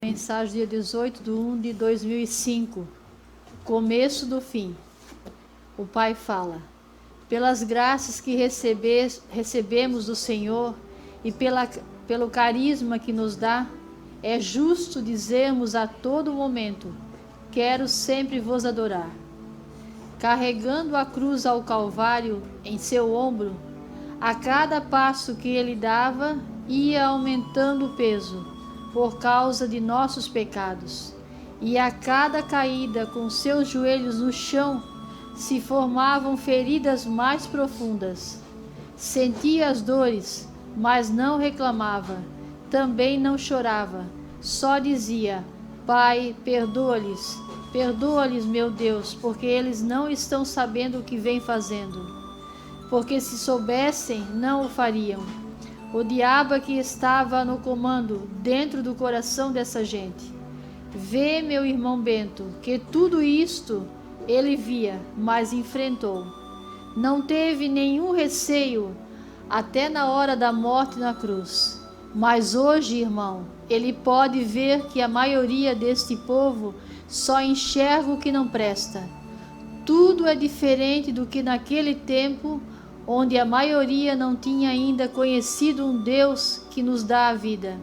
Mensagem dia 18/1/2005, começo do fim. O Pai fala: pelas graças que recebemos do Senhor e pelo carisma que nos dá, é justo dizermos a todo momento: quero sempre vos adorar. Carregando a cruz ao Calvário em seu ombro, a cada passo que ele dava, ia aumentando o peso por causa de nossos pecados, e a cada caída com seus joelhos no chão se formavam feridas mais profundas. Sentia as dores, mas não reclamava, também não chorava, só dizia: Pai, perdoa-lhes, meu Deus, porque eles não estão sabendo o que vêm fazendo. Porque se soubessem, não o fariam. O diabo é que estava no comando dentro do coração dessa gente. Vê, meu irmão Bento, que tudo isto ele via, mas enfrentou. Não teve nenhum receio até na hora da morte na cruz. Mas hoje, irmão, ele pode ver que a maioria deste povo só enxerga o que não presta. Tudo é diferente do que naquele tempo, onde a maioria não tinha ainda conhecido um Deus que nos dá a vida.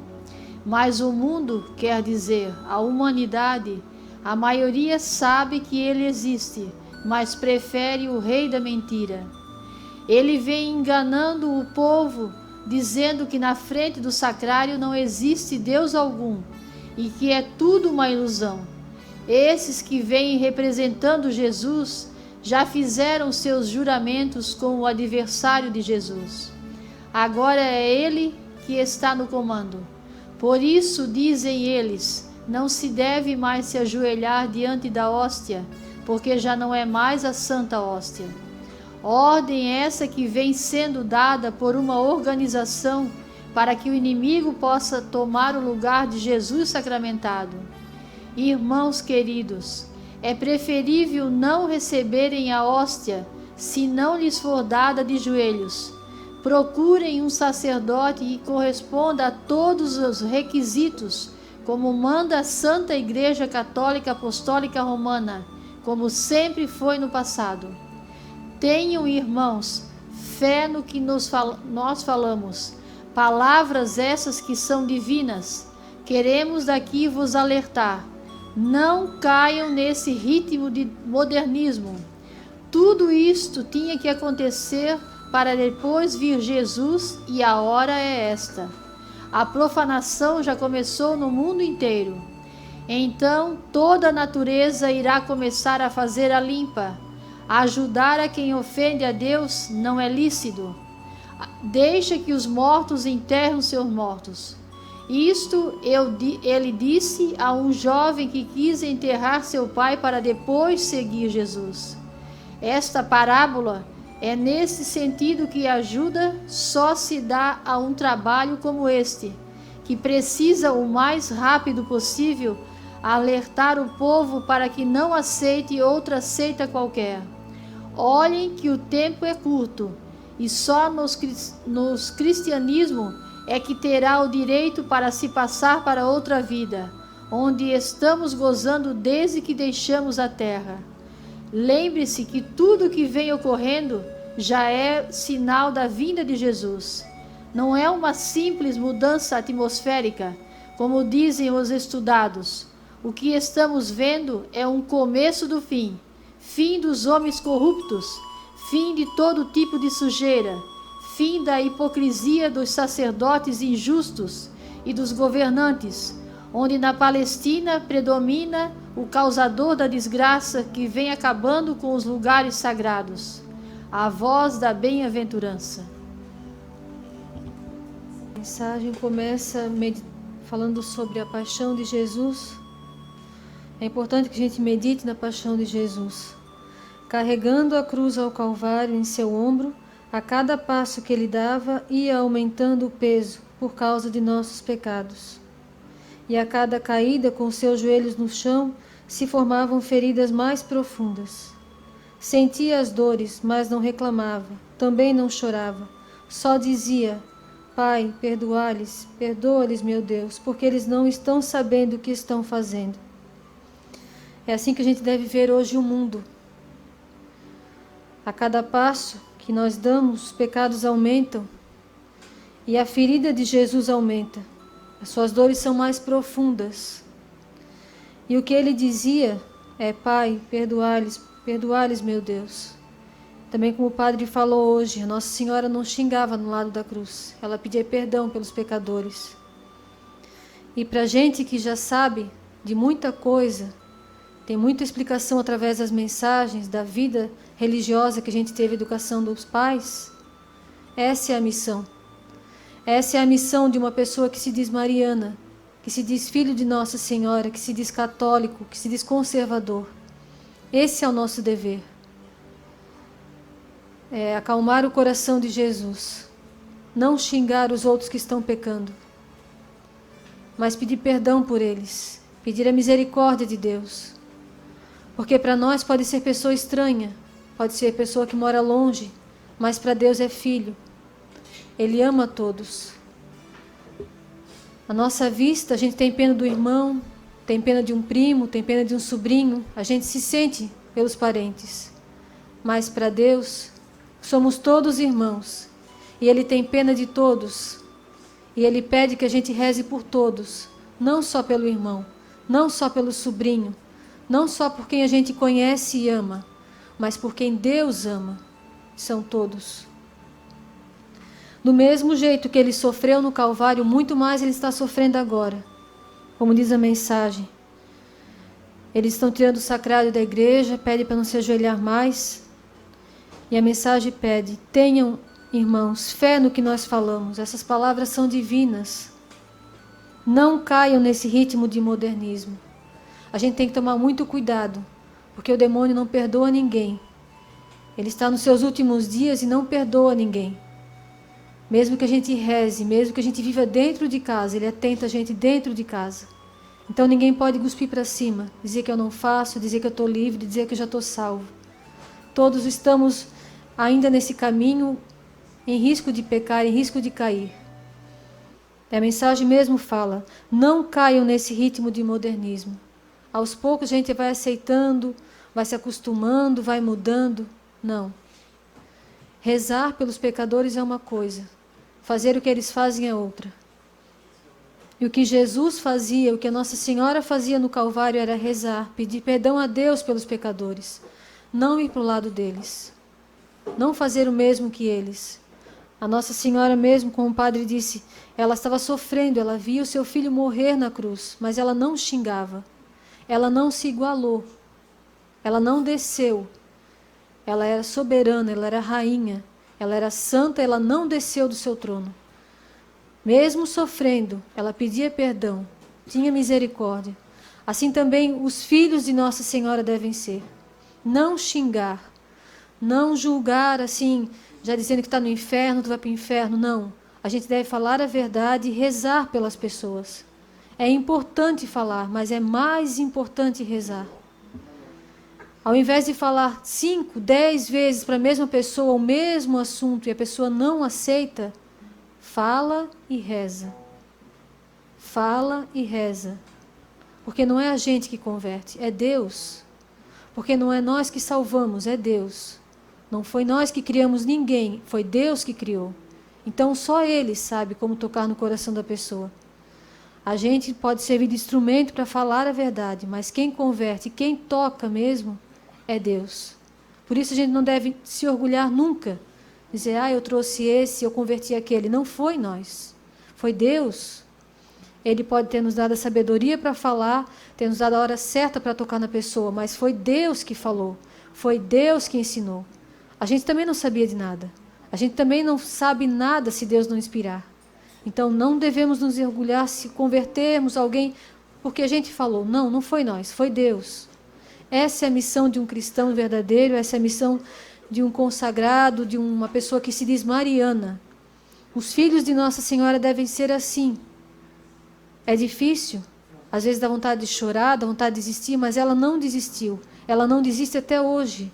Mas o mundo, quer dizer, a humanidade, a maioria sabe que ele existe, mas prefere o rei da mentira. Ele vem enganando o povo, dizendo que na frente do sacrário não existe Deus algum e que é tudo uma ilusão. Esses que vêm representando Jesus já fizeram seus juramentos com o adversário de Jesus. Agora é ele que está no comando. Por isso, dizem eles, não se deve mais se ajoelhar diante da hóstia, porque já não é mais a santa hóstia. Ordem essa que vem sendo dada por uma organização para que o inimigo possa tomar o lugar de Jesus sacramentado. Irmãos queridos, é preferível não receberem a hóstia, se não lhes for dada de joelhos. Procurem um sacerdote que corresponda a todos os requisitos, como manda a Santa Igreja Católica Apostólica Romana, como sempre foi no passado. Tenham, irmãos, fé no que nós falamos, palavras essas que são divinas. Queremos daqui vos alertar. Não caiam nesse ritmo de modernismo. Tudo isto tinha que acontecer para depois vir Jesus, e a hora é esta. A profanação já começou no mundo inteiro. Então toda a natureza irá começar a fazer a limpa. Ajudar a quem ofende a Deus não é lícito. Deixa que os mortos enterrem seus mortos. Isto ele disse a um jovem que quis enterrar seu pai para depois seguir Jesus. Esta parábola é nesse sentido que ajuda só se dá a um trabalho como este, que precisa o mais rápido possível alertar o povo para que não aceite outra seita qualquer. Olhem que o tempo é curto e só nos cristianismo é que terá o direito para se passar para outra vida, onde estamos gozando desde que deixamos a terra. Lembre-se que tudo que vem ocorrendo já é sinal da vinda de Jesus. Não é uma simples mudança atmosférica, como dizem os estudados. O que estamos vendo é um começo do fim, fim dos homens corruptos, fim de todo tipo de sujeira, fim da hipocrisia dos sacerdotes injustos e dos governantes, onde na Palestina predomina o causador da desgraça que vem acabando com os lugares sagrados. A voz da bem-aventurança. A mensagem começa falando sobre a paixão de Jesus. É importante que a gente medite na paixão de Jesus. Carregando a cruz ao Calvário em seu ombro, a cada passo que ele dava, ia aumentando o peso por causa de nossos pecados. E a cada caída com seus joelhos no chão, se formavam feridas mais profundas. Sentia as dores, mas não reclamava, também não chorava. Só dizia: Pai, perdoa-lhes, meu Deus, porque eles não estão sabendo o que estão fazendo. É assim que a gente deve ver hoje o mundo. A cada passo que nós damos, os pecados aumentam e a ferida de Jesus aumenta. As suas dores são mais profundas. E o que ele dizia é: Pai, perdoa-lhes, meu Deus. Também como o padre falou hoje, a Nossa Senhora não xingava no lado da cruz. Ela pedia perdão pelos pecadores. E para a gente que já sabe de muita coisa, tem muita explicação através das mensagens, da vida religiosa que a gente teve, educação dos pais, essa é a missão. Essa é a missão de uma pessoa que se diz mariana, que se diz filho de Nossa Senhora, que se diz católico, que se diz conservador. Esse é o nosso dever. É acalmar o coração de Jesus, não xingar os outros que estão pecando, mas pedir perdão por eles, pedir a misericórdia de Deus. Porque para nós pode ser pessoa estranha, pode ser pessoa que mora longe, mas para Deus é filho. Ele ama todos. À nossa vista, a gente tem pena do irmão, tem pena de um primo, tem pena de um sobrinho, a gente se sente pelos parentes. Mas para Deus, somos todos irmãos, e Ele tem pena de todos, e Ele pede que a gente reze por todos, não só pelo irmão, não só pelo sobrinho, não só por quem a gente conhece e ama, mas por quem Deus ama, são todos. Do mesmo jeito que Ele sofreu no Calvário, muito mais Ele está sofrendo agora, como diz a mensagem. Eles estão tirando o sacrário da igreja, pede para não se ajoelhar mais. E a mensagem pede: tenham, irmãos, fé no que nós falamos. Essas palavras são divinas. Não caiam nesse ritmo de modernismo. A gente tem que tomar muito cuidado, porque o demônio não perdoa ninguém. Ele está nos seus últimos dias e não perdoa ninguém. Mesmo que a gente reze, mesmo que a gente viva dentro de casa, ele atenta a gente dentro de casa. Então ninguém pode cuspir para cima, dizer que eu não faço, dizer que eu estou livre, dizer que eu já estou salvo. Todos estamos ainda nesse caminho, em risco de pecar, em risco de cair. A mensagem mesmo fala: não caiam nesse ritmo de modernismo. Aos poucos a gente vai aceitando, vai se acostumando, vai mudando. Não. Rezar pelos pecadores é uma coisa, fazer o que eles fazem é outra. E o que Jesus fazia, o que a Nossa Senhora fazia no Calvário era rezar, pedir perdão a Deus pelos pecadores, não ir para o lado deles, não fazer o mesmo que eles. A Nossa Senhora mesmo, como o padre disse, ela estava sofrendo, ela via o seu filho morrer na cruz, mas ela não xingava, ela não se igualou, ela não desceu, ela era soberana, ela era rainha, ela era santa, ela não desceu do seu trono. Mesmo sofrendo, ela pedia perdão, tinha misericórdia. Assim também os filhos de Nossa Senhora devem ser. Não xingar, não julgar assim, já dizendo que está no inferno, tu vai para o inferno, não. A gente deve falar a verdade e rezar pelas pessoas. É importante falar, mas é mais importante rezar. Ao invés de falar 5, 10 vezes para a mesma pessoa o mesmo assunto e a pessoa não aceita, fala e reza. Fala e reza. Porque não é a gente que converte, é Deus. Porque não é nós que salvamos, é Deus. Não foi nós que criamos ninguém, foi Deus que criou. Então só Ele sabe como tocar no coração da pessoa. A gente pode servir de instrumento para falar a verdade, mas quem converte, quem toca mesmo, é Deus. Por isso a gente não deve se orgulhar nunca. Dizer, eu trouxe esse, eu converti aquele. Não foi nós, foi Deus. Ele pode ter nos dado a sabedoria para falar, ter nos dado a hora certa para tocar na pessoa, mas foi Deus que falou, foi Deus que ensinou. A gente também não sabia de nada. A gente também não sabe nada se Deus não inspirar. Então não devemos nos orgulhar se convertermos alguém porque a gente falou. Não, não foi nós, foi Deus. Essa é a missão de um cristão verdadeiro, essa é a missão de um consagrado, de uma pessoa que se diz mariana. Os filhos de Nossa Senhora devem ser assim. É difícil, às vezes dá vontade de chorar, dá vontade de desistir, mas ela não desistiu. Ela não desiste até hoje.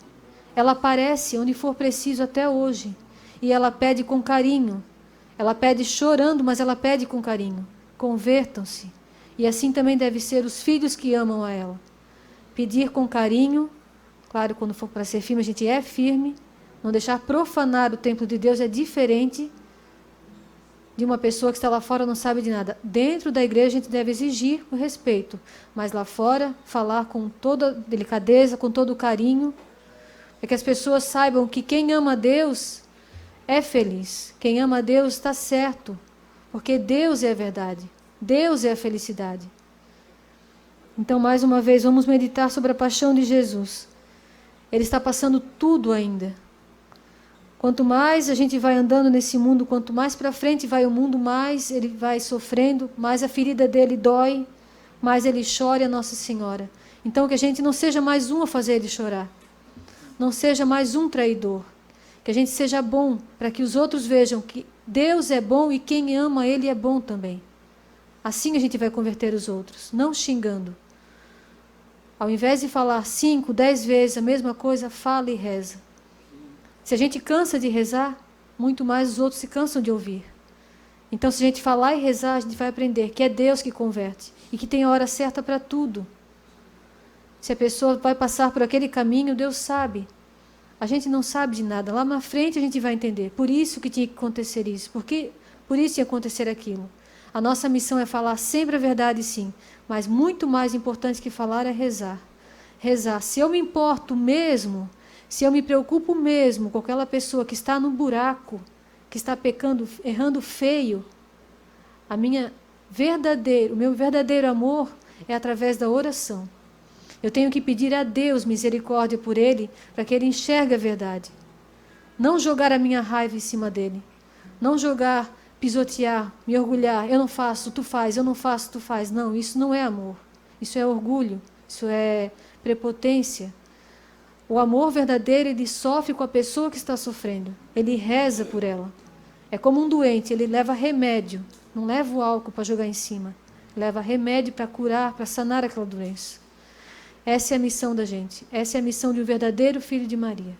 Ela aparece onde for preciso até hoje. E ela pede com carinho. Ela pede chorando, mas ela pede com carinho. Convertam-se. E assim também deve ser os filhos que amam a ela. Pedir com carinho, claro, quando for para ser firme, a gente é firme. Não deixar profanar o templo de Deus é diferente de uma pessoa que está lá fora e não sabe de nada. Dentro da igreja a gente deve exigir o respeito, mas lá fora falar com toda delicadeza, com todo carinho, para que as pessoas saibam que quem ama a Deus é feliz. Quem ama a Deus está certo, porque Deus é a verdade, Deus é a felicidade. Então, mais uma vez, vamos meditar sobre a paixão de Jesus. Ele está passando tudo ainda. Quanto mais a gente vai andando nesse mundo, quanto mais para frente vai o mundo, mais ele vai sofrendo, mais a ferida dele dói, mais ele chora a Nossa Senhora. Então que a gente não seja mais um a fazer ele chorar. Não seja mais um traidor. Que a gente seja bom, para que os outros vejam que Deus é bom e quem ama ele é bom também. Assim a gente vai converter os outros, não xingando. Ao invés de falar 5, 10 vezes a mesma coisa, fala e reza. Se a gente cansa de rezar, muito mais os outros se cansam de ouvir. Então, se a gente falar e rezar, a gente vai aprender que é Deus que converte e que tem a hora certa para tudo. Se a pessoa vai passar por aquele caminho, Deus sabe. A gente não sabe de nada. Lá na frente a gente vai entender. Por isso que tinha que acontecer isso. Por isso ia acontecer aquilo. A nossa missão é falar sempre a verdade, sim. Mas muito mais importante que falar é rezar. Rezar. Se eu me importo mesmo, se eu me preocupo mesmo com aquela pessoa que está no buraco, que está pecando, errando feio, o meu verdadeiro amor é através da oração. Eu tenho que pedir a Deus misericórdia por ele, para que ele enxergue a verdade. Não jogar a minha raiva em cima dele. Não jogar, pisotear, me orgulhar. Eu não faço, tu faz. Eu não faço, tu faz. Não, isso não é amor. Isso é orgulho. Isso é prepotência. O amor verdadeiro, ele sofre com a pessoa que está sofrendo. Ele reza por ela. É como um doente, ele leva remédio. Não leva o álcool para jogar em cima. Leva remédio para curar, para sanar aquela doença. Essa é a missão da gente. Essa é a missão de um verdadeiro filho de Maria.